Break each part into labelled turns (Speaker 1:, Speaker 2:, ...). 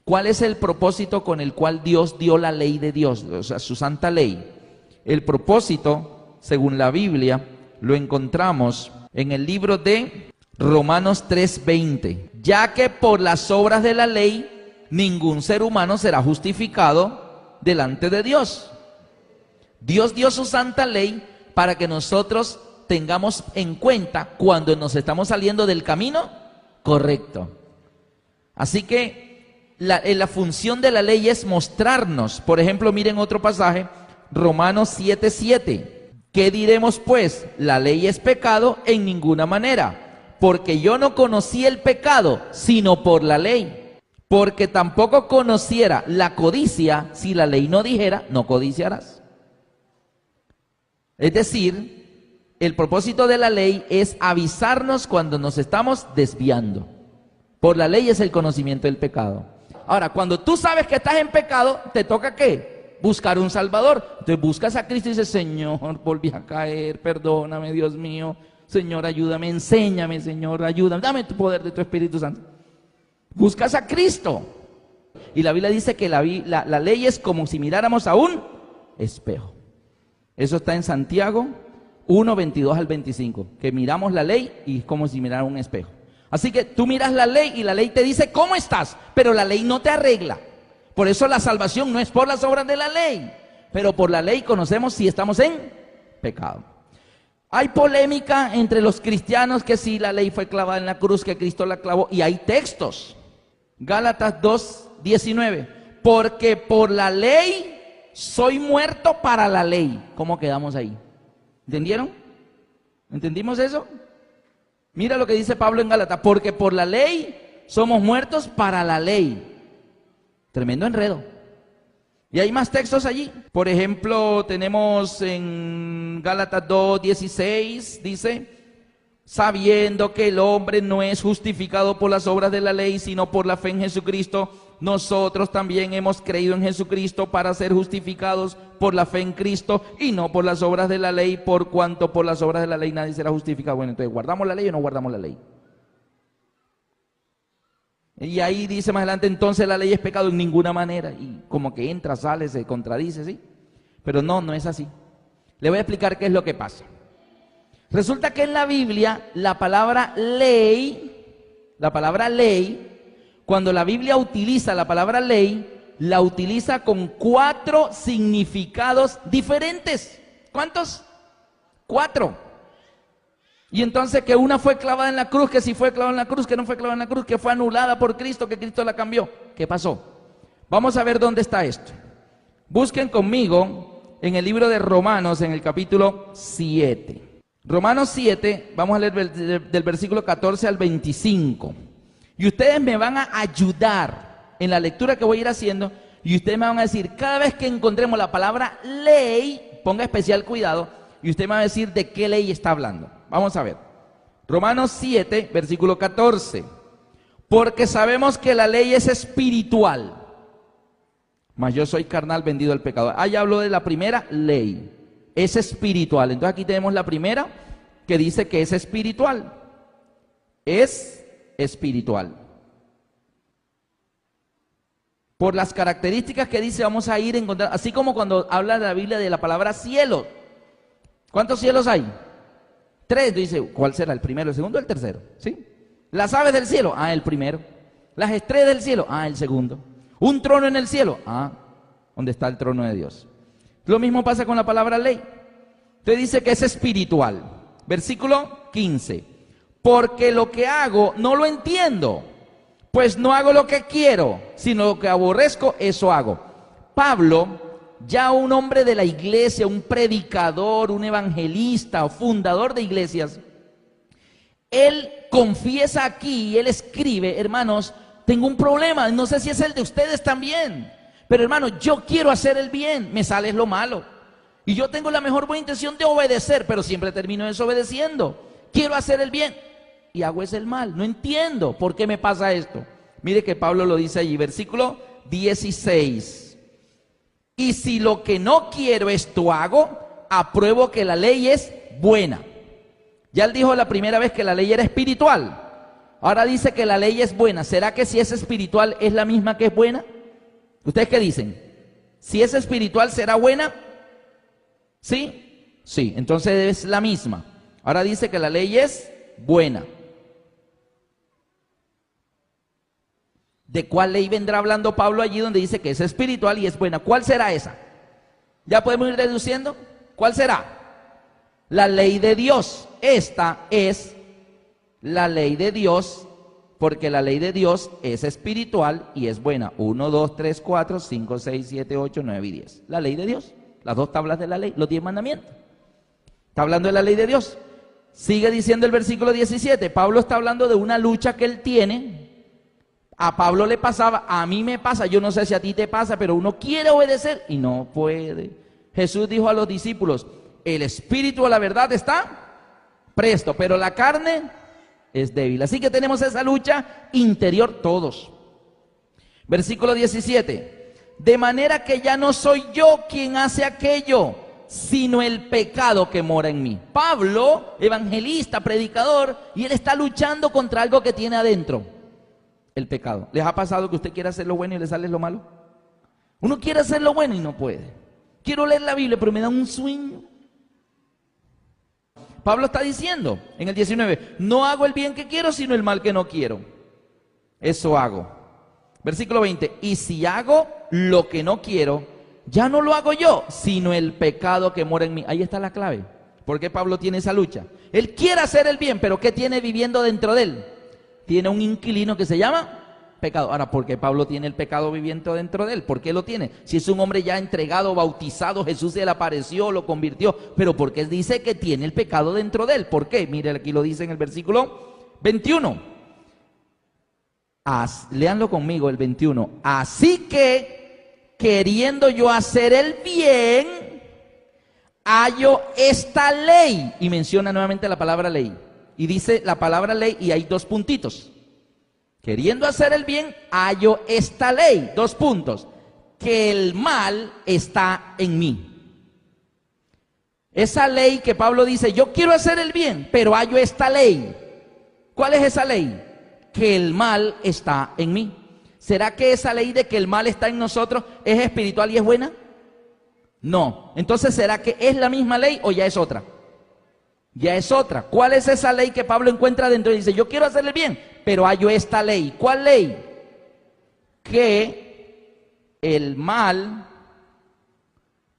Speaker 1: ¿Cuál es el propósito con el cual Dios dio la ley de Dios, o sea, su santa ley? El propósito, según la Biblia, lo encontramos en el libro de Romanos 3:20. Ya que por las obras de la ley, ningún ser humano será justificado delante de Dios. Dios dio su santa ley para que nosotros tengamos en cuenta cuando nos estamos saliendo del camino correcto. Así que la función de la ley es mostrarnos. Por ejemplo, miren otro pasaje, Romanos 7:7. ¿Qué diremos pues? La ley es pecado en ninguna manera, porque yo no conocí el pecado, sino por la ley. Porque tampoco conociera la codicia si la ley no dijera, no codiciarás. Es decir, el propósito de la ley es avisarnos cuando nos estamos desviando. Por la ley es el conocimiento del pecado. Ahora, cuando tú sabes que estás en pecado, ¿te toca qué? Buscar un Salvador. Entonces buscas a Cristo y dices, Señor, volví a caer, perdóname, Dios mío. Señor, ayúdame, enséñame, Señor, ayúdame, dame tu poder de tu Espíritu Santo. Buscas a Cristo. Y la Biblia dice que la ley es como si miráramos a un espejo. Eso está en Santiago 1:22 al 25, que miramos la ley y es como si mirara un espejo. Así que tú miras la ley y la ley te dice cómo estás, pero la ley no te arregla. Por eso la salvación no es por las obras de la ley, pero por la ley conocemos si estamos en pecado. Hay polémica entre los cristianos que si la ley fue clavada en la cruz, que Cristo la clavó, y hay textos. Gálatas 2:19, porque por la ley soy muerto para la ley. ¿Cómo quedamos ahí? ¿Entendieron? ¿Entendimos eso? Mira lo que dice Pablo en Gálatas, porque por la ley somos muertos para la ley. Tremendo enredo. Y hay más textos allí. Por ejemplo, tenemos en Gálatas 2:16, dice, sabiendo que el hombre no es justificado por las obras de la ley, sino por la fe en Jesucristo, nosotros también hemos creído en Jesucristo para ser justificados por la fe en Cristo y no por las obras de la ley, por cuanto por las obras de la ley nadie será justificado. Bueno, entonces, ¿guardamos la ley o no guardamos la ley? Y ahí dice más adelante, entonces la ley es pecado en ninguna manera. Y como que entra, sale, se contradice, ¿sí? Pero no es así. Le voy a explicar qué es lo que pasa. Resulta que en la Biblia la palabra ley, cuando la Biblia utiliza la palabra ley, la utiliza con 4 significados diferentes. ¿Cuántos? 4. Y entonces que una fue clavada en la cruz, que sí fue clavada en la cruz, que no fue clavada en la cruz, que fue anulada por Cristo, que Cristo la cambió. ¿Qué pasó? Vamos a ver dónde está esto. Busquen conmigo en el libro de Romanos, en el capítulo 7. Romanos 7, vamos a leer del versículo 14 al 25. Y ustedes me van a ayudar en la lectura que voy a ir haciendo, y ustedes me van a decir, cada vez que encontremos la palabra ley, ponga especial cuidado, y usted me va a decir de qué ley está hablando. Vamos a ver. Romanos 7, versículo 14. Porque sabemos que la ley es espiritual, mas yo soy carnal, vendido al pecado. Ahí habló de la primera ley. Es espiritual. Entonces aquí tenemos la primera que dice que es espiritual. Es espiritual. Por las características que dice, vamos a ir a encontrar, así como cuando habla de la Biblia de la palabra cielo. ¿Cuántos cielos hay? 3. Dice, ¿cuál será? ¿El primero, el segundo o el tercero? ¿Sí? Las aves del cielo, el primero. Las estrellas del cielo, el segundo. Un trono en el cielo, ¿dónde está el trono de Dios? Lo mismo pasa con la palabra ley. Te dice que es espiritual. Versículo 15. Porque lo que hago no lo entiendo, pues no hago lo que quiero, sino lo que aborrezco, eso hago. Pablo, ya un hombre de la iglesia, un predicador, un evangelista o fundador de iglesias, él confiesa aquí, él escribe, hermanos, tengo un problema, no sé si es el de ustedes también, pero hermano, yo quiero hacer el bien, me sale lo malo. Y yo tengo la mejor buena intención de obedecer, pero siempre termino desobedeciendo. Quiero hacer el bien y hago el mal. No entiendo por qué me pasa esto. Mire que Pablo lo dice allí, versículo 16. Y si lo que no quiero esto hago, apruebo que la ley es buena. Ya él dijo la primera vez que la ley era espiritual. Ahora dice que la ley es buena. ¿Será que si es espiritual es la misma que es buena? ¿Ustedes qué dicen? Si es espiritual, ¿será buena? ¿Sí? Sí, entonces es la misma. Ahora dice que la ley es buena. ¿De cuál ley vendrá hablando Pablo allí donde dice que es espiritual y es buena? ¿Cuál será esa? ¿Ya podemos ir deduciendo? ¿Cuál será? La ley de Dios. Esta es la ley de Dios, porque la ley de Dios es espiritual y es buena. 1, 2, 3, 4, 5, 6, 7, 8, 9 y 10. La ley de Dios. Las dos tablas de la ley, los 10 mandamientos. Está hablando de la ley de Dios. Sigue diciendo el versículo 17. Pablo está hablando de una lucha que él tiene. A Pablo le pasaba, a mí me pasa, yo no sé si a ti te pasa, pero uno quiere obedecer y no puede. Jesús dijo a los discípulos, el espíritu a la verdad está presto, pero la carne es débil. Así que tenemos esa lucha interior todos. Versículo 17. De manera que ya no soy yo quien hace aquello, sino el pecado que mora en mí. Pablo, evangelista, predicador, y él está luchando contra algo que tiene adentro. El pecado. ¿Les ha pasado que usted quiere hacer lo bueno y le sale lo malo? Uno quiere hacer lo bueno y no puede. Quiero leer la Biblia, pero me da un sueño. Pablo está diciendo en el 19, no hago el bien que quiero, sino el mal que no quiero. Eso hago. Versículo 20, y si hago lo que no quiero, ya no lo hago yo, sino el pecado que mora en mí. Ahí está la clave. ¿Por qué Pablo tiene esa lucha? Él quiere hacer el bien, pero ¿qué tiene viviendo dentro de él? Tiene un inquilino que se llama pecado. Ahora, ¿por qué Pablo tiene el pecado viviendo dentro de él? ¿Por qué lo tiene? Si es un hombre ya entregado, bautizado, Jesús se le apareció, lo convirtió. Pero ¿por qué dice que tiene el pecado dentro de él? ¿Por qué? Mire, aquí lo dice en el versículo 21. Léanlo conmigo, el 21. Así que, queriendo yo hacer el bien, hallo esta ley. Y menciona nuevamente la palabra ley. Y dice la palabra ley y hay dos puntitos. Queriendo hacer el bien, hallo esta ley. Dos puntos. Que el mal está en mí. Esa ley que Pablo dice, yo quiero hacer el bien, pero hallo esta ley. ¿Cuál es esa ley? Que el mal está en mí. ¿Será que esa ley de que el mal está en nosotros es espiritual y es buena? No. Entonces, ¿será que es la misma ley o ya es otra? Ya es otra. ¿Cuál es esa ley que Pablo encuentra dentro y dice, yo quiero hacerle bien, pero hallo esta ley? ¿Cuál ley? Que el mal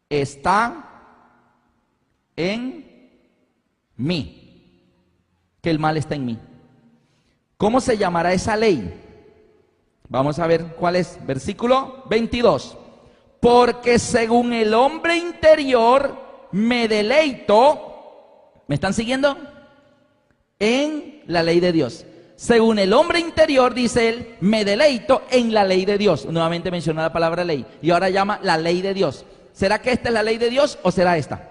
Speaker 1: está en mí. Que el mal está en mí. ¿Cómo se llamará esa ley? Vamos a ver cuál es. Versículo 22. Porque según el hombre interior me deleito. ¿Me están siguiendo? En la ley de Dios. Según el hombre interior, dice él, me deleito en la ley de Dios. Nuevamente menciona la palabra ley. Y ahora llama la ley de Dios. ¿Será que esta es la ley de Dios o será esta?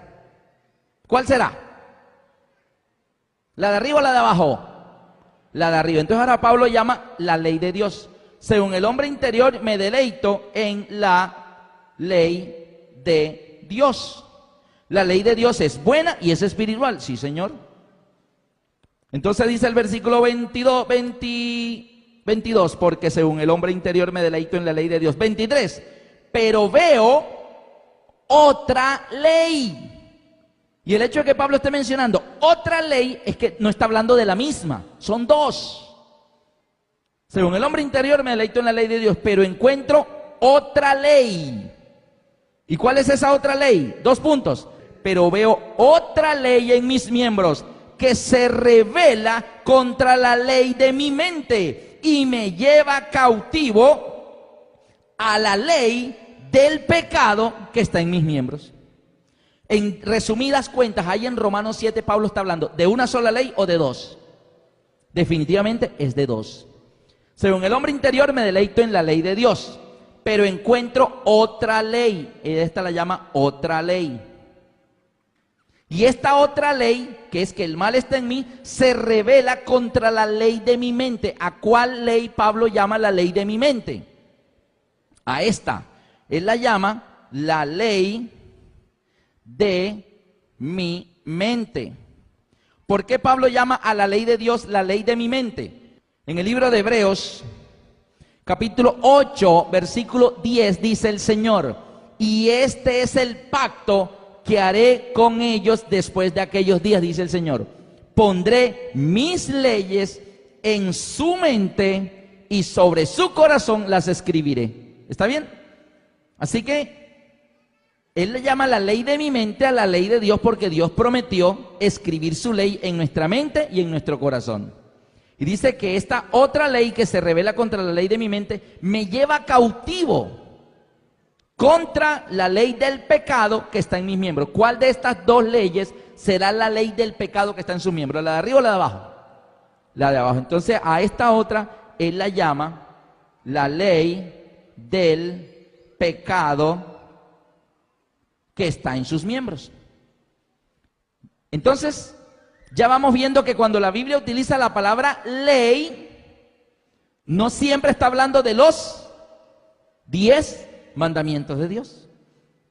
Speaker 1: ¿Cuál será? ¿La de arriba o la de abajo? La de arriba. Entonces ahora Pablo llama la ley de Dios. Según el hombre interior, me deleito en la ley de Dios. La ley de Dios es buena y es espiritual. Sí, Señor. Entonces dice el versículo 22, porque según el hombre interior me deleito en la ley de Dios. 23, pero veo otra ley. Y el hecho de que Pablo esté mencionando otra ley es que no está hablando de la misma. Son dos. Según el hombre interior me deleito en la ley de Dios, pero encuentro otra ley. ¿Y cuál es esa otra ley? Dos puntos. Pero veo otra ley en mis miembros que se revela contra la ley de mi mente y me lleva cautivo a la ley del pecado que está en mis miembros. En resumidas cuentas, ahí en Romanos 7 Pablo está hablando de una sola ley o de dos. Definitivamente es de dos. Según el hombre interior me deleito en la ley de Dios, pero encuentro otra ley. Esta la llama otra ley. Y esta otra ley, que es que el mal está en mí, se revela contra la ley de mi mente. ¿A cuál ley Pablo llama la ley de mi mente? A esta. Él la llama la ley de mi mente. ¿Por qué Pablo llama a la ley de Dios la ley de mi mente? En el libro de Hebreos, capítulo 8, versículo 10, dice el Señor: y este es el pacto que haré con ellos después de aquellos días, dice el Señor. Pondré mis leyes en su mente y sobre su corazón las escribiré. ¿Está bien? Así que Él le llama la ley de mi mente a la ley de Dios, porque Dios prometió escribir su ley en nuestra mente y en nuestro corazón. Y dice que esta otra ley que se revela contra la ley de mi mente me lleva cautivo contra la ley del pecado que está en mis miembros. ¿Cuál de estas dos leyes será la ley del pecado que está en sus miembros? ¿La de arriba o la de abajo? La de abajo. Entonces a esta otra Él la llama la ley del pecado que está en sus miembros. Entonces, ya vamos viendo que cuando la Biblia utiliza la palabra ley, no siempre está hablando de los 10 mandamientos de Dios.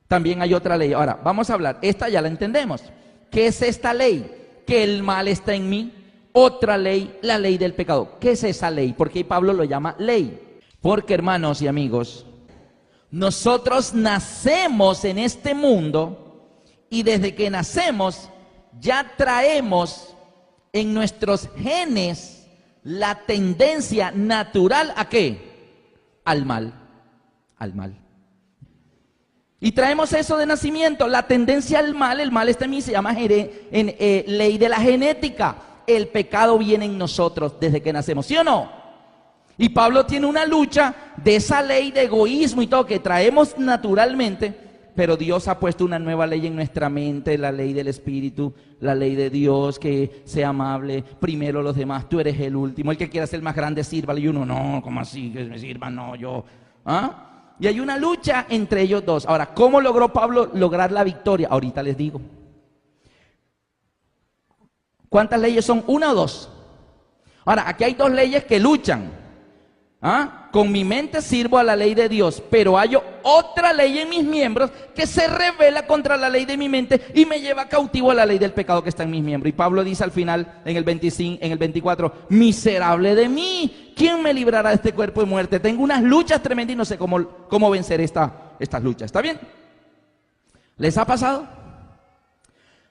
Speaker 1: También hay otra ley. Ahora, vamos a hablar, esta ya la entendemos. ¿Qué es esta ley? Que el mal está en mí. Otra ley, la ley del pecado. ¿Qué es esa ley? Porque Pablo lo llama ley. Porque, hermanos y amigos, nosotros nacemos en este mundo y desde que nacemos ya traemos en nuestros genes la tendencia natural ¿a qué? Al mal, al mal. Y traemos eso de nacimiento, la tendencia al mal. El mal está en mí, se llama ley de la genética. El pecado viene en nosotros desde que nacemos, ¿sí o no? Y Pablo tiene una lucha de esa ley de egoísmo y todo que traemos naturalmente, pero Dios ha puesto una nueva ley en nuestra mente, la ley del Espíritu, la ley de Dios, que sea amable, primero los demás, tú eres el último, el que quiera ser más grande, sírvale, y uno, no, ¿cómo así? Que me sirvan, no, yo, ¿ah? Y hay una lucha entre ellos dos. Ahora, ¿cómo logró Pablo lograr la victoria? Ahorita les digo. ¿Cuántas leyes son? ¿Una o dos? Ahora, aquí hay dos leyes que luchan. ¿Ah? Con mi mente sirvo a la ley de Dios, pero hay otra ley en mis miembros que se revela contra la ley de mi mente y me lleva cautivo a la ley del pecado que está en mis miembros. Y Pablo dice al final, en el 25, en el 24, miserable de mí, ¿quién me librará de este cuerpo de muerte? Tengo unas luchas tremendas y no sé cómo vencer estas luchas. ¿Está bien? ¿Les ha pasado?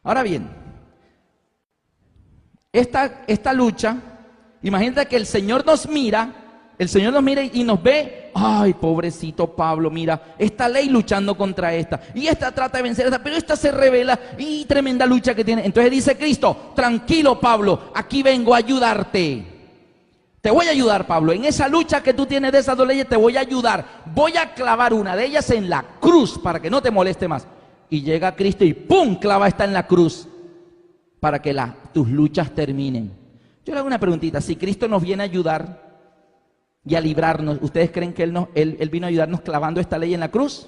Speaker 1: Ahora bien, esta lucha, imagínate que el Señor nos mira y nos ve, ay, pobrecito Pablo, mira, esta ley luchando contra esta, y esta trata de vencer esta, pero esta se revela, y tremenda lucha que tiene. Entonces dice Cristo, tranquilo Pablo, aquí vengo a ayudarte. Te voy a ayudar, Pablo, en esa lucha que tú tienes de esas dos leyes te voy a ayudar. Voy a clavar una de ellas en la cruz para que no te moleste más. Y llega Cristo y ¡pum!, clava esta en la cruz para que tus luchas terminen. Yo le hago una preguntita, si Cristo nos viene a ayudar y a librarnos, ¿ustedes creen que Él vino a ayudarnos clavando esta ley en la cruz?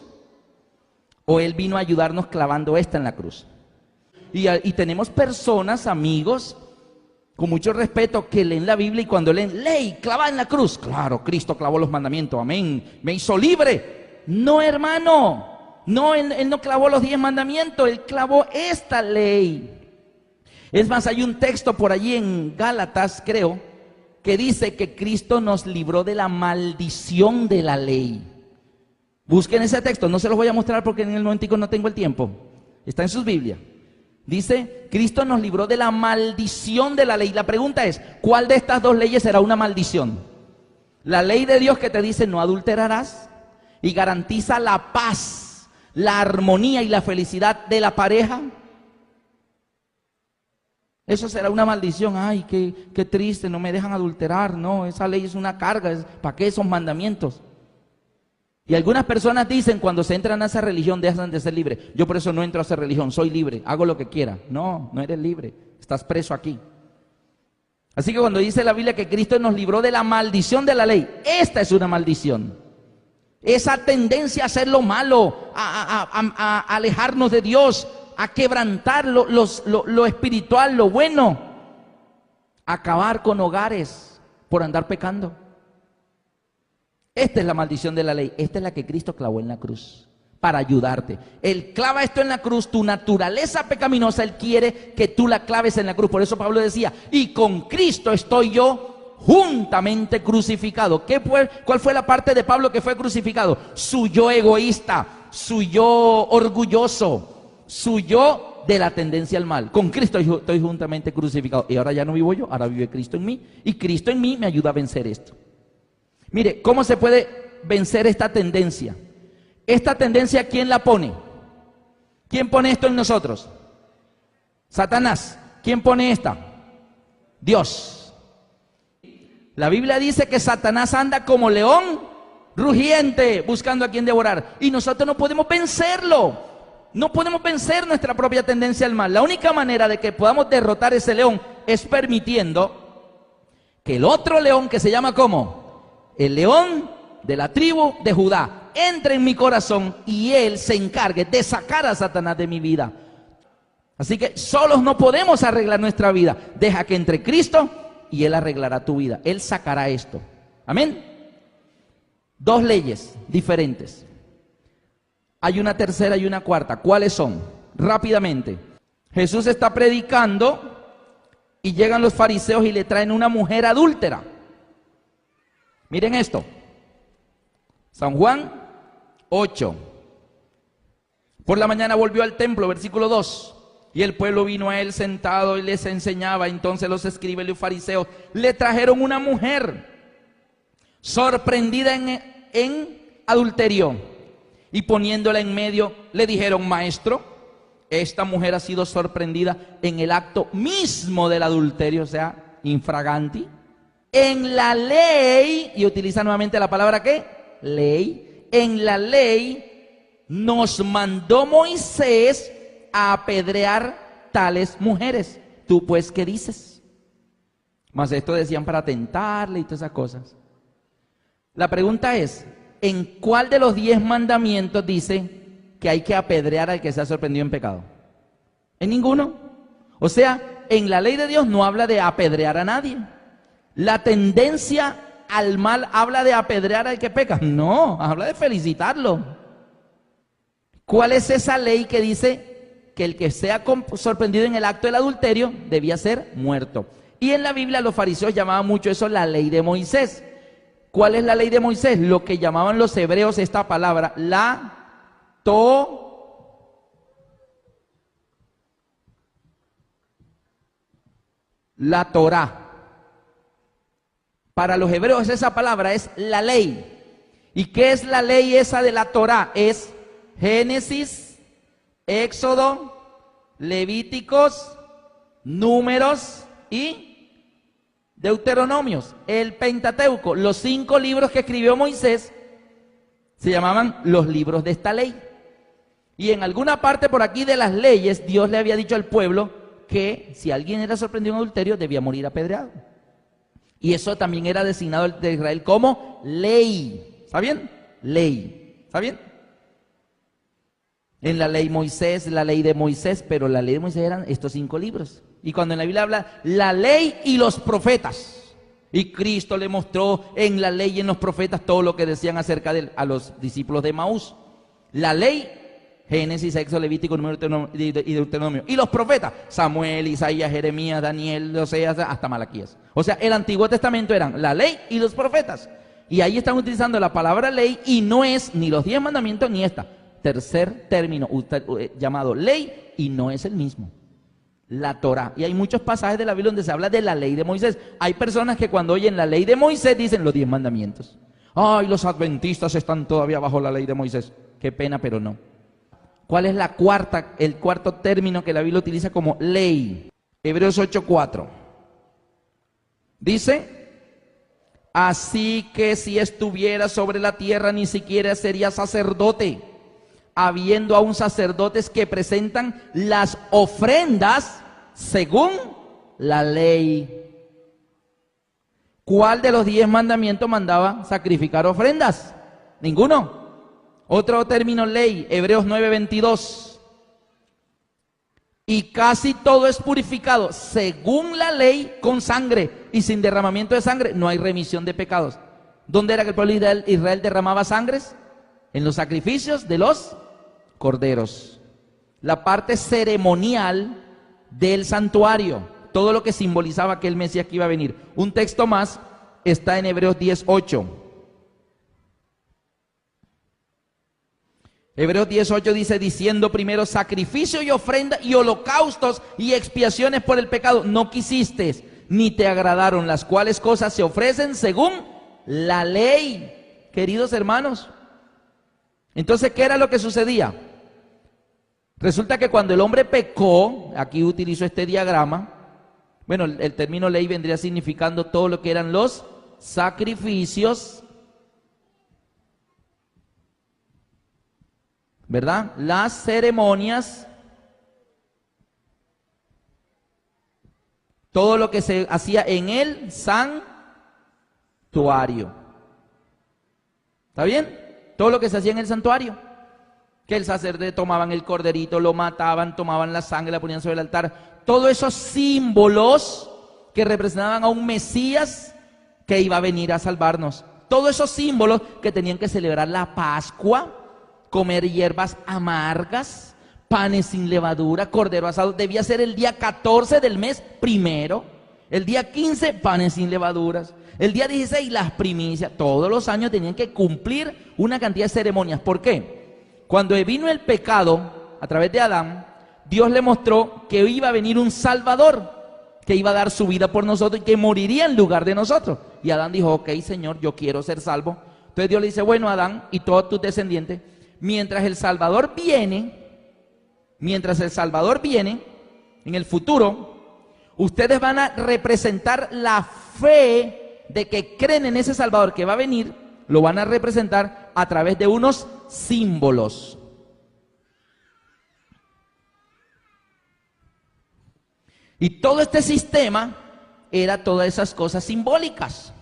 Speaker 1: ¿O Él vino a ayudarnos clavando esta en la cruz? Y tenemos personas, amigos, con mucho respeto, que leen la Biblia y cuando leen ley, clavada en la cruz, claro, Cristo clavó los mandamientos, amén, me hizo libre. No, hermano, no, Él no clavó los 10 mandamientos, Él clavó esta ley. Es más, hay un texto por allí en Gálatas, creo, que dice que Cristo nos libró de la maldición de la ley. Busquen ese texto, no se los voy a mostrar porque en el momentico no tengo el tiempo. Está en sus Biblias. Dice, Cristo nos libró de la maldición de la ley. La pregunta es, ¿cuál de estas dos leyes será una maldición? La ley de Dios que te dice no adulterarás y garantiza la paz, la armonía y la felicidad de la pareja. Eso será una maldición. Ay, qué triste, no me dejan adulterar. No, esa ley es una carga. ¿Para qué esos mandamientos? Y algunas personas dicen cuando se entran a esa religión dejan de ser libres. Yo por eso no entro a esa religión, soy libre, hago lo que quiera. No, no eres libre, estás preso aquí. Así que cuando dice la Biblia que Cristo nos libró de la maldición de la ley, esta es una maldición. Esa tendencia a hacer lo malo, a alejarnos de Dios, a quebrantar lo espiritual, lo bueno, acabar con hogares por andar pecando. Esta es la maldición de la ley, esta es la que Cristo clavó en la cruz para ayudarte. Él clava esto en la cruz, tu naturaleza pecaminosa, Él quiere que tú la claves en la cruz. Por eso Pablo decía, y con Cristo estoy yo juntamente crucificado. ¿Cuál fue la parte de Pablo que fue crucificado? Su yo egoísta, su yo orgulloso, su yo de la tendencia al mal. Con Cristo estoy juntamente crucificado. Y ahora ya no vivo yo, ahora vive Cristo en mí. Y Cristo en mí me ayuda a vencer esto. Mire, ¿cómo se puede vencer esta tendencia? Esta tendencia, ¿quién la pone? ¿Quién pone esto en nosotros? Satanás. ¿Quién pone esta? Dios. La Biblia dice que Satanás anda como león rugiente, buscando a quien devorar. Y nosotros no podemos vencerlo. No podemos vencer nuestra propia tendencia al mal. La única manera de que podamos derrotar ese león es permitiendo que el otro león, que se llama ¿cómo? El león de la tribu de Judá, entre en mi corazón y él se encargue de sacar a Satanás de mi vida. Así que solos no podemos arreglar nuestra vida. Deja que entre Cristo y él arreglará tu vida. Él sacará esto. Amén. Dos leyes diferentes. Hay una tercera y una cuarta. ¿Cuáles son? Rápidamente. Jesús está predicando y llegan los fariseos y le traen una mujer adúltera. Miren esto. San Juan 8. Por la mañana volvió al templo, versículo 2. Y el pueblo vino a él sentado y les enseñaba. Entonces los escribas y los fariseos le trajeron una mujer sorprendida en adulterio. Y poniéndola en medio, le dijeron: maestro, esta mujer ha sido sorprendida en el acto mismo del adulterio, o sea, infraganti. En la ley, y utiliza nuevamente la palabra ¿qué? Ley. En la ley nos mandó Moisés a apedrear tales mujeres. ¿Tú pues qué dices? Mas esto decían para tentarle y todas esas cosas. La pregunta es, ¿en cuál de los 10 mandamientos dice que hay que apedrear al que se ha sorprendido en pecado? ¿En ninguno? O sea, en la ley de Dios no habla de apedrear a nadie. La tendencia al mal habla de apedrear al que peca. No, habla de felicitarlo. ¿Cuál es esa ley que dice que el que sea sorprendido en el acto del adulterio debía ser muerto? Y en la Biblia los fariseos llamaban mucho eso la ley de Moisés. ¿Cuál es la ley de Moisés? Lo que llamaban los hebreos esta palabra, la Torá. Para los hebreos esa palabra es la ley. ¿Y qué es la ley esa de la Torá? Es Génesis, Éxodo, Levíticos, Números y Deuteronomios, el Pentateuco. Los 5 libros que escribió Moisés se llamaban los libros de esta ley. Y en alguna parte por aquí de las leyes, Dios le había dicho al pueblo que si alguien era sorprendido en adulterio, debía morir apedreado. Y eso también era designado de Israel como ley. ¿Está bien? Ley. ¿Está bien? En la ley Moisés, la ley de Moisés, pero la ley de Moisés eran estos 5 libros. Y cuando en la Biblia habla la ley y los profetas, y Cristo le mostró en la ley y en los profetas todo lo que decían acerca de él a los discípulos de Maús. La ley, Génesis, Éxodo, Levítico, Número y Deuteronomio. Y los profetas, Samuel, Isaías, Jeremías, Daniel, Oseas, hasta Malaquías. O sea, el Antiguo Testamento eran la ley y los profetas. Y ahí están utilizando la palabra ley y no es ni los 10 mandamientos ni esta. Tercer término llamado ley y no es el mismo. La Torá. Y hay muchos pasajes de la Biblia donde se habla de la ley de Moisés. Hay personas que cuando oyen la ley de Moisés dicen los 10 mandamientos. Ay, los adventistas están todavía bajo la ley de Moisés. Qué pena, pero no. ¿Cuál es el cuarto término que la Biblia utiliza como ley? Hebreos 8:4. Dice: así que si estuviera sobre la tierra ni siquiera sería sacerdote, habiendo aún sacerdotes que presentan las ofrendas según la ley. ¿Cuál de los 10 mandamientos mandaba sacrificar ofrendas? Ninguno. Otro término, ley, Hebreos 9:22. Y casi todo es purificado según la ley con sangre, y sin derramamiento de sangre no hay remisión de pecados. ¿Dónde era que el pueblo de Israel derramaba sangres? En los sacrificios de los corderos. La parte ceremonial del santuario, todo lo que simbolizaba aquel Mesías que iba a venir. Un texto más, está en Hebreos 10:8. Hebreos 10:8 dice, diciendo primero, sacrificio y ofrenda y holocaustos y expiaciones por el pecado no quisiste, ni te agradaron, las cuales cosas se ofrecen según la ley. Queridos hermanos, entonces, ¿qué era lo que sucedía? Resulta que cuando el hombre pecó, aquí utilizo este diagrama, bueno, el término ley vendría significando todo lo que eran los sacrificios, ¿verdad? Las ceremonias, todo lo que se hacía en el santuario. ¿Está bien? Todo lo que se hacía en el santuario. Que el sacerdote tomaban el corderito, lo mataban, tomaban la sangre, la ponían sobre el altar. Todos esos símbolos que representaban a un Mesías que iba a venir a salvarnos. Todos esos símbolos que tenían que celebrar la Pascua, comer hierbas amargas, panes sin levadura, cordero asado. Debía ser el día 14 del mes primero. El día 15, panes sin levaduras. El día 16, las primicias. Todos los años tenían que cumplir una cantidad de ceremonias. ¿Por qué? Cuando vino el pecado a través de Adán, Dios le mostró que iba a venir un Salvador, que iba a dar su vida por nosotros y que moriría en lugar de nosotros. Y Adán dijo, ok, Señor, yo quiero ser salvo. Entonces Dios le dice, bueno, Adán y todos tus descendientes, mientras el Salvador viene en el futuro, ustedes van a representar la fe de que creen en ese Salvador que va a venir, lo van a representar a través de unos símbolos. Y todo este sistema era todas esas cosas simbólicas.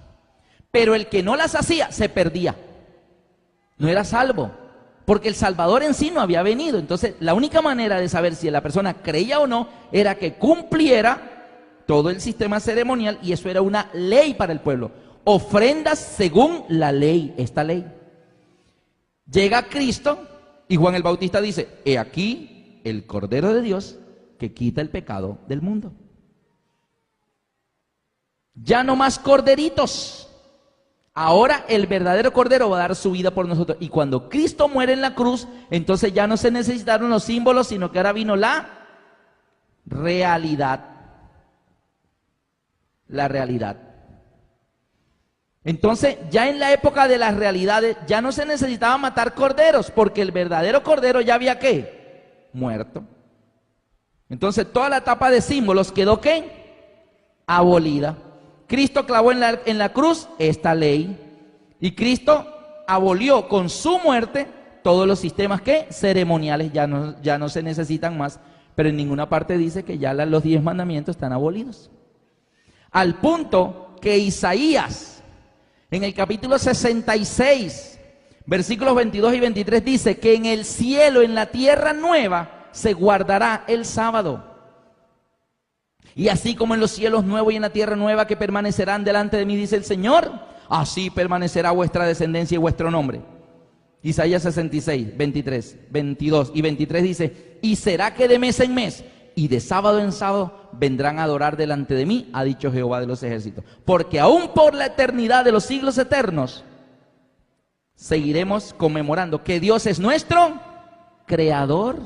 Speaker 1: Pero el que no las hacía se perdía. No era salvo. Porque el Salvador en sí no había venido. Entonces la única manera de saber si la persona creía o no era que cumpliera todo el sistema ceremonial, y eso era una ley para el pueblo. Ofrendas según la ley, esta ley. Llega Cristo y Juan el Bautista dice, he aquí el Cordero de Dios que quita el pecado del mundo. Ya no más corderitos. Ahora el verdadero Cordero va a dar su vida por nosotros. Y cuando Cristo muere en la cruz, entonces ya no se necesitaron los símbolos, sino que ahora vino la realidad. La realidad. Entonces, ya en la época de las realidades, ya no se necesitaba matar corderos, porque el verdadero Cordero ya había, ¿qué? Muerto. Entonces, toda la etapa de símbolos quedó, ¿qué? Abolida. Cristo clavó en la cruz esta ley, y Cristo abolió con su muerte todos los sistemas, ¿qué? Ceremoniales, ya no se necesitan más, pero en ninguna parte dice que ya los 10 mandamientos están abolidos. Al punto que Isaías, en el capítulo 66, versículos 22 y 23, dice que en el cielo, en la tierra nueva, se guardará el sábado. Y así como en los cielos nuevos y en la tierra nueva que permanecerán delante de mí, dice el Señor, así permanecerá vuestra descendencia y vuestro nombre. Isaías 66, 23, 22 y 23 dice, y será que de mes en mes y de sábado en sábado vendrán a adorar delante de mí, ha dicho Jehová de los ejércitos. Porque aún por la eternidad de los siglos eternos, seguiremos conmemorando que Dios es nuestro creador.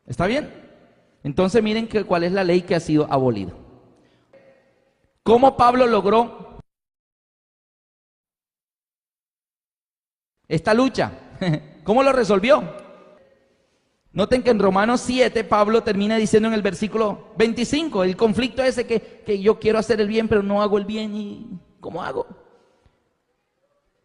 Speaker 1: ¿Está bien? Entonces miren cuál es la ley que ha sido abolida. ¿Cómo Pablo logró esta lucha? ¿Cómo lo resolvió? Noten que en Romanos 7 Pablo termina diciendo en el versículo 25, el conflicto ese que yo quiero hacer el bien pero no hago el bien, ¿y cómo hago?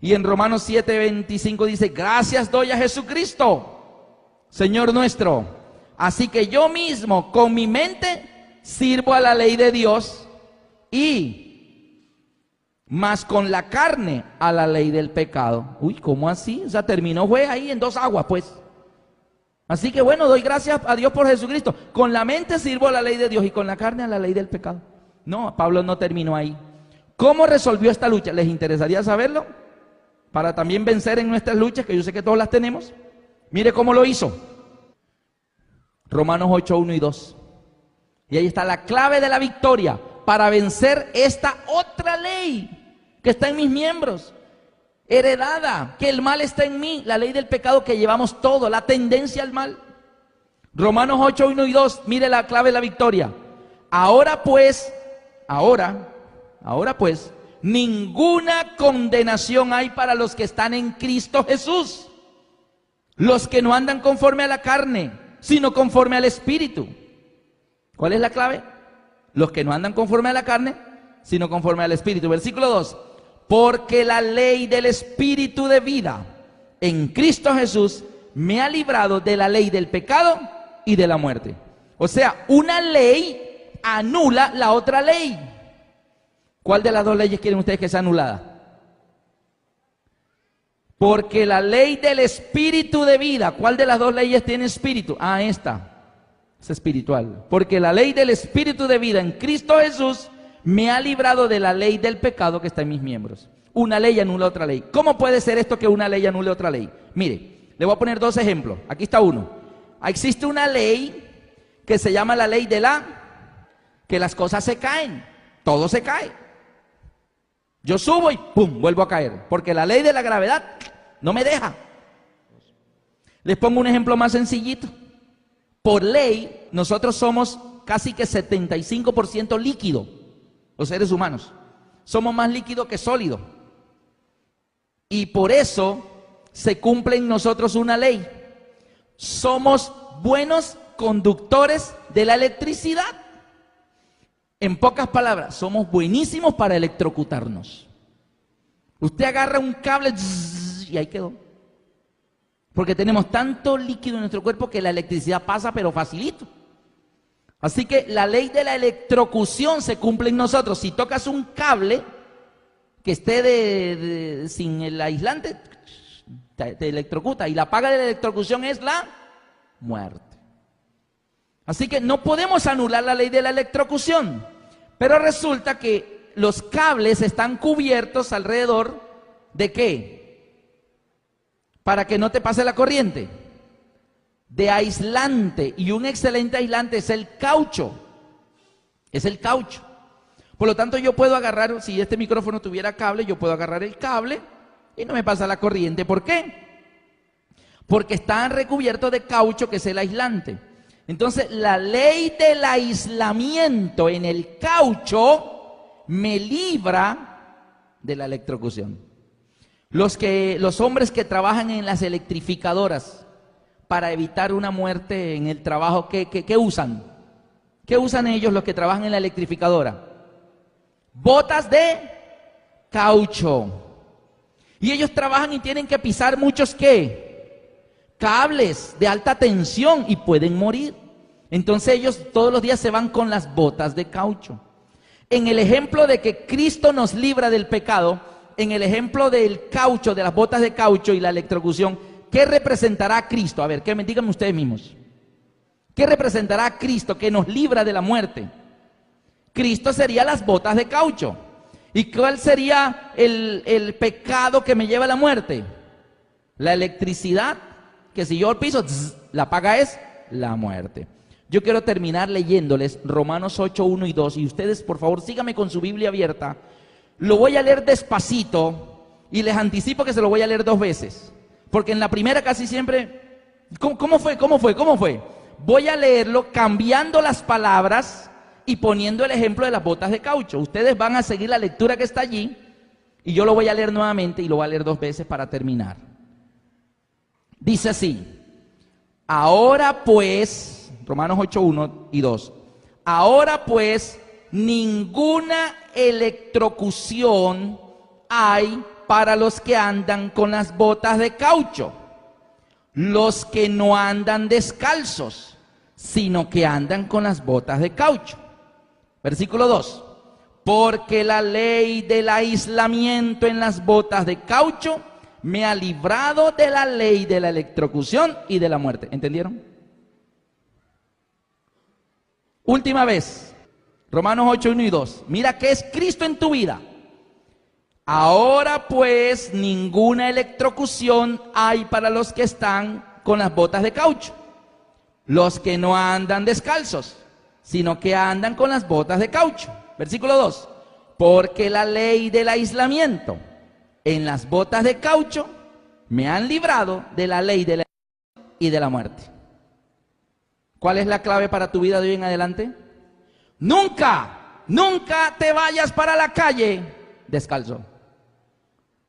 Speaker 1: Y en Romanos 7, 25 dice, gracias doy a Jesucristo, Señor nuestro. Así que yo mismo con mi mente sirvo a la ley de Dios y más con la carne a la ley del pecado. Uy, ¿cómo así? O sea, terminó fue ahí en dos aguas, pues. Así que bueno, doy gracias a Dios por Jesucristo. Con la mente sirvo a la ley de Dios y con la carne a la ley del pecado. No, Pablo no terminó ahí. ¿Cómo resolvió esta lucha? ¿Les interesaría saberlo? Para también vencer en nuestras luchas, que yo sé que todos las tenemos. Mire cómo lo hizo. Romanos 8, 1 y 2. Y ahí está la clave de la victoria para vencer esta otra ley que está en mis miembros, heredada, que el mal está en mí, la ley del pecado que llevamos todo, la tendencia al mal. Romanos 8, 1 y 2, mire la clave de la victoria. Ahora pues, ninguna condenación hay para los que están en Cristo Jesús, los que no andan conforme a la carne, sino conforme al Espíritu. ¿Cuál es la clave? Los que no andan conforme a la carne, sino conforme al Espíritu. Versículo 2, porque la ley del Espíritu de vida en Cristo Jesús me ha librado de la ley del pecado y de la muerte. O sea, una ley anula la otra ley. ¿Cuál de las dos leyes quieren ustedes que sea anulada? Porque la ley del Espíritu de vida, ¿cuál de las dos leyes tiene espíritu? Ah, esta, es espiritual. Porque la ley del Espíritu de vida en Cristo Jesús me ha librado de la ley del pecado que está en mis miembros. Una ley anula otra ley. ¿Cómo puede ser esto que una ley anule otra ley? Mire, le voy a poner dos ejemplos. Aquí está uno. Existe una ley que se llama la ley de que las cosas se caen, todo se cae. Yo subo y pum, vuelvo a caer, porque la ley de la gravedad no me deja. Les pongo un ejemplo más sencillito. Por ley, nosotros somos casi que 75% líquido, los seres humanos. Somos más líquido que sólido. Y por eso se cumple en nosotros una ley. Somos buenos conductores de la electricidad. En pocas palabras, somos buenísimos para electrocutarnos. Usted agarra un cable y ahí quedó. Porque tenemos tanto líquido en nuestro cuerpo que la electricidad pasa, pero facilito. Así que la ley de la electrocución se cumple en nosotros. Si tocas un cable que esté sin el aislante, te electrocuta. Y la paga de la electrocución es la muerte. Así que no podemos anular la ley de la electrocución. Pero resulta que los cables están cubiertos alrededor ¿de qué? Para que no te pase la corriente. De aislante, y un excelente aislante es el caucho. Es el caucho. Por lo tanto, yo puedo agarrar, si este micrófono tuviera cable, yo puedo agarrar el cable y no me pasa la corriente. ¿Por qué? Porque están recubiertos de caucho, que es el aislante. Entonces, la ley del aislamiento en el caucho me libra de la electrocución. Los hombres que trabajan en las electrificadoras para evitar una muerte en el trabajo, ¿qué usan? ¿Qué usan ellos los que trabajan en la electrificadora? Botas de caucho. Y ellos trabajan y tienen que pisar muchos ¿qué? Cables de alta tensión y pueden morir. Entonces ellos todos los días se van con las botas de caucho. En el ejemplo de que Cristo nos libra del pecado, en el ejemplo del caucho, de las botas de caucho y la electrocución, ¿qué representará a Cristo? A ver, díganme ustedes mismos. ¿Qué representará a Cristo que nos libra de la muerte? Cristo sería las botas de caucho. ¿Y cuál sería el pecado que me lleva a la muerte? La electricidad, que si yo piso, la paga es la muerte. Yo quiero terminar leyéndoles Romanos 8, 1 y 2. Y ustedes, por favor, síganme con su Biblia abierta. Lo voy a leer despacito y les anticipo que se lo voy a leer 2 veces. Porque en la primera casi siempre... ¿Cómo fue? Voy a leerlo cambiando las palabras y poniendo el ejemplo de las botas de caucho. Ustedes van a seguir la lectura que está allí y yo lo voy a leer nuevamente y lo voy a leer 2 veces para terminar. Dice así: ahora pues, Romanos 8, 1 y 2. Ahora pues, ninguna electrocución hay para los que andan con las botas de caucho, los que no andan descalzos, sino que andan con las botas de caucho. Versículo 2. Porque la ley del aislamiento en las botas de caucho me ha librado de la ley de la electrocución y de la muerte. ¿Entendieron? Última vez, Romanos 8, 1 y 2. Mira qué es Cristo en tu vida. Ahora pues ninguna electrocución hay para los que están con las botas de caucho, los que no andan descalzos, sino que andan con las botas de caucho. Versículo 2. porque la ley del aislamiento en las botas de caucho me han librado de la ley de la y de la muerte. ¿Cuál es la clave para tu vida de hoy en adelante? Nunca, nunca te vayas para la calle descalzo.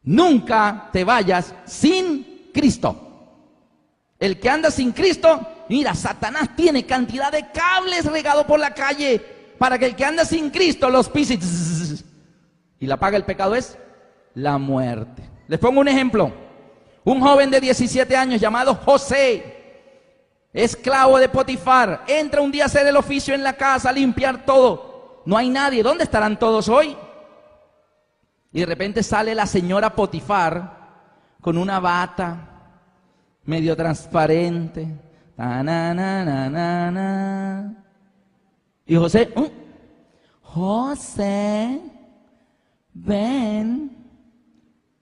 Speaker 1: Nunca te vayas sin Cristo. El que anda sin Cristo, mira, Satanás tiene cantidad de cables regados por la calle para que el que anda sin Cristo los pise. Y la paga del pecado es la muerte. Les pongo un ejemplo. Un joven de 17 años llamado José, esclavo de Potifar, entra un día a hacer el oficio en la casa, a limpiar todo. No hay nadie. ¿Dónde estarán todos hoy? Y de repente sale la señora Potifar con una bata medio transparente. Y José, José, ven.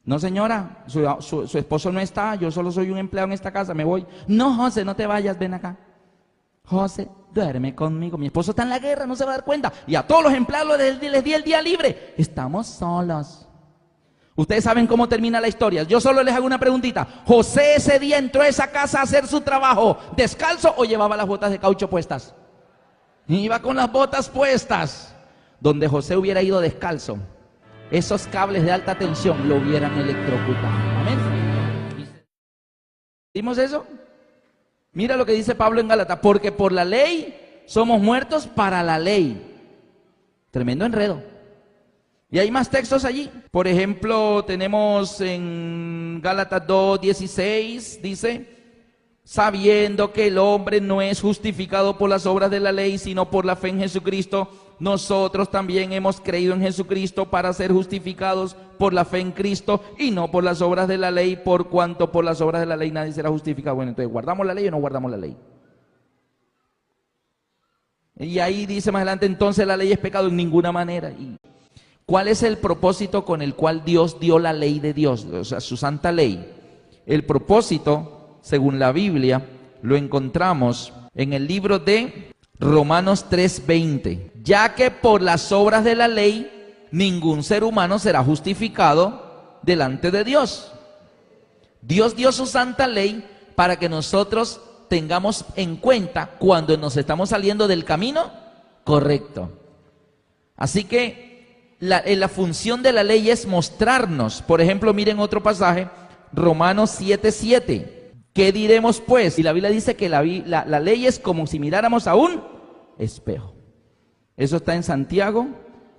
Speaker 1: No, señora, su esposo no está, yo solo soy un empleado en esta casa, me voy. No, José, no te vayas, ven acá. José, duerme conmigo, mi esposo está en la guerra, no se va a dar cuenta. Y a todos los empleados les di el día libre. Estamos solos. Ustedes saben cómo termina la historia. Yo solo les hago una preguntita. ¿José ese día entró a esa casa a hacer su trabajo descalzo o llevaba las botas de caucho puestas? Iba con las botas puestas. Donde José hubiera ido descalzo, esos cables de alta tensión lo hubieran electrocutado. Amén. ¿Vimos eso? Mira lo que dice Pablo en Gálatas. Porque por la ley somos muertos para la ley. Tremendo enredo. Y hay más textos allí. Por ejemplo, tenemos en Gálatas 2:16, dice: sabiendo que el hombre no es justificado por las obras de la ley, sino por la fe en Jesucristo, nosotros también hemos creído en Jesucristo para ser justificados por la fe en Cristo y no por las obras de la ley, por cuanto por las obras de la ley nadie será justificado. Bueno, entonces, ¿guardamos la ley o no guardamos la ley? Y ahí dice más adelante, entonces la ley es pecado en ninguna manera. ¿Y cuál es el propósito con el cual Dios dio la ley de Dios? O sea, su santa ley. El propósito, según la Biblia, lo encontramos en el libro de Romanos 3:20. Ya que por las obras de la ley, ningún ser humano será justificado delante de Dios. Dios dio su santa ley para que nosotros tengamos en cuenta cuando nos estamos saliendo del camino correcto. Así que la función de la ley es mostrarnos. Por ejemplo, miren otro pasaje, Romanos 7:7. ¿Qué diremos pues? Y la Biblia dice que la ley es como si miráramos a un espejo. Eso está en Santiago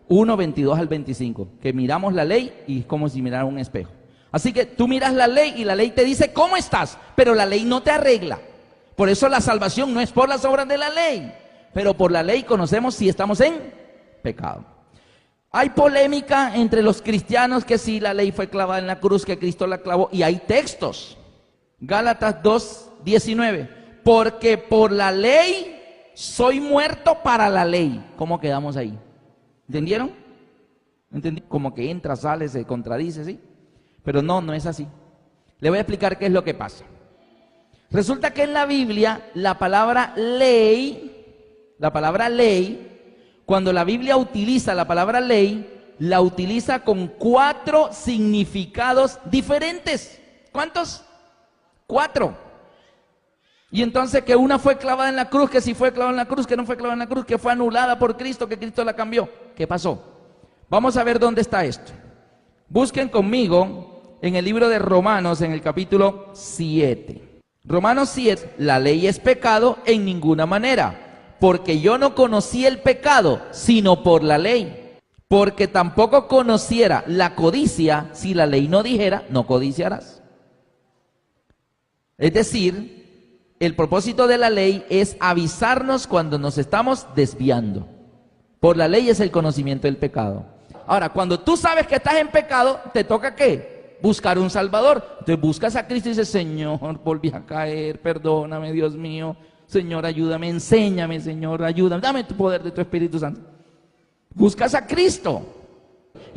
Speaker 1: 1:22 al 25. Que miramos la ley y es como si mirara un espejo. Así que tú miras la ley y la ley te dice cómo estás, pero la ley no te arregla. Por eso la salvación no es por las obras de la ley, pero por la ley conocemos si estamos en pecado. Hay polémica entre los cristianos que si la ley fue clavada en la cruz, que Cristo la clavó, y hay textos. Gálatas 2:19. Porque por la ley soy muerto para la ley. ¿Cómo quedamos ahí? ¿Entendieron? ¿Entendí? Como que entra, sale, se contradice, ¿sí? Pero no es así. Le voy a explicar qué es lo que pasa. Resulta que en la Biblia la palabra ley, cuando la Biblia utiliza la palabra ley, la utiliza con 4 significados diferentes. ¿Cuántos? 4. Y entonces que una fue clavada en la cruz, que sí fue clavada en la cruz, que no fue clavada en la cruz, que fue anulada por Cristo, que Cristo la cambió. ¿Qué pasó? Vamos a ver dónde está esto. Busquen conmigo en el libro de Romanos, en el capítulo 7. Romanos 7, la ley es pecado en ninguna manera, porque yo no conocí el pecado, sino por la ley. Porque tampoco conociera la codicia si la ley no dijera, no codiciarás. Es decir, el propósito de la ley es avisarnos cuando nos estamos desviando. Por la ley es el conocimiento del pecado. Ahora, cuando tú sabes que estás en pecado, ¿te toca qué? Buscar un Salvador. Entonces buscas a Cristo y dices, Señor, volví a caer, perdóname, Dios mío. Señor, ayúdame, enséñame, Señor, ayúdame, dame tu poder de tu Espíritu Santo. Buscas a Cristo.